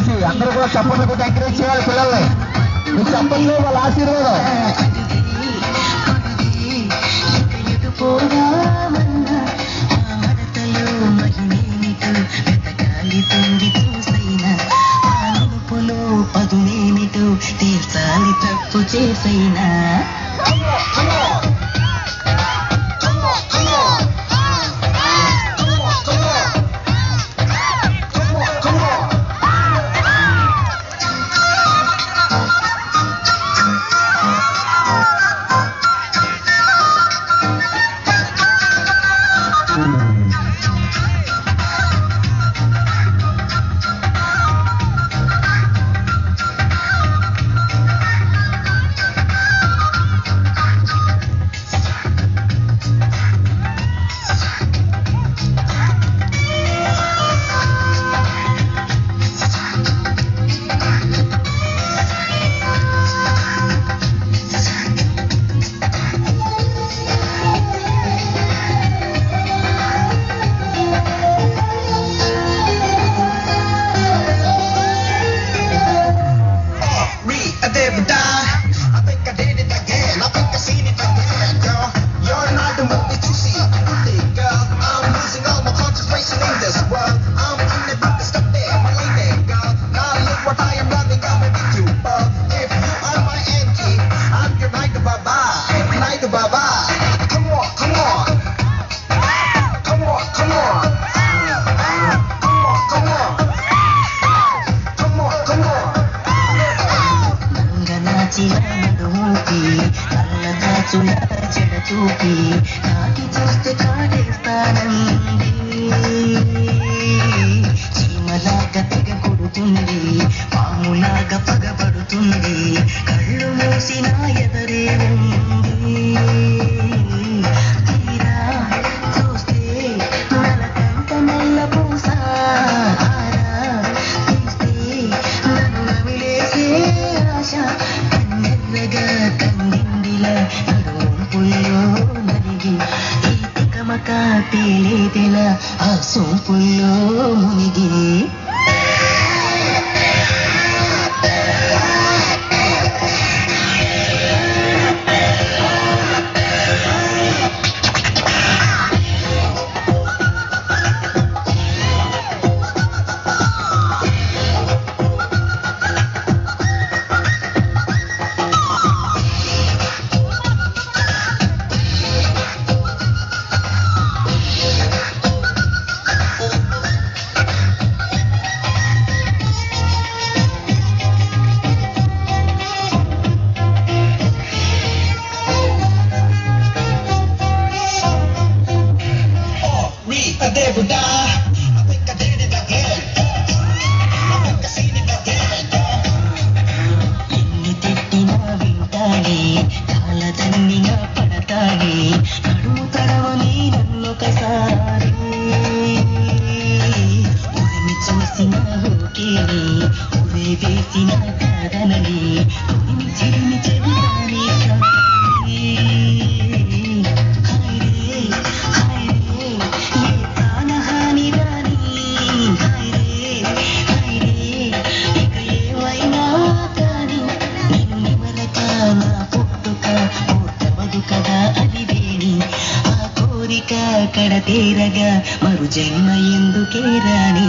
దయచేసి అందరూ కూడా చప్పట్లు కొట్టి ఎంకరేజ్ చేయాలి పిల్లల్ని. మీ చప్పట్లు వాళ్ళ ఆశీర్వాదం. పదునేమిటో తీర్చాలి తప్పు చేసైనా చూపి నాకి చూస్తే కాడేస్తానండి చీమలాగా తెగ కొడుతుంది పాములాగా పగబడుతుంది కళ్ళు మూసిన ఎదరే ఉంది తీరా చూస్తే నలకంట నల్ల పూస తీస్తే నన్ను నమిలేసే ఆశ కన్నెర్రగా కందిండిలా నలిగి ఈ తికమక తేలేదెలా ఆ సోంపుల్లో మునిగి ఎన్ని తిట్టినా వింటానే కాలదన్నిగా పడతానే నడుము తడవని నన్నొకసారి ఉరిమి చూసిన ఓకేని ఉరే వేసిన కాదనని ఉరిమి చిరిమి చెబుతానే కదా అదివేణి ఆ కోరిక కడతేరగా మరు జన్మ ఎందుకే రాని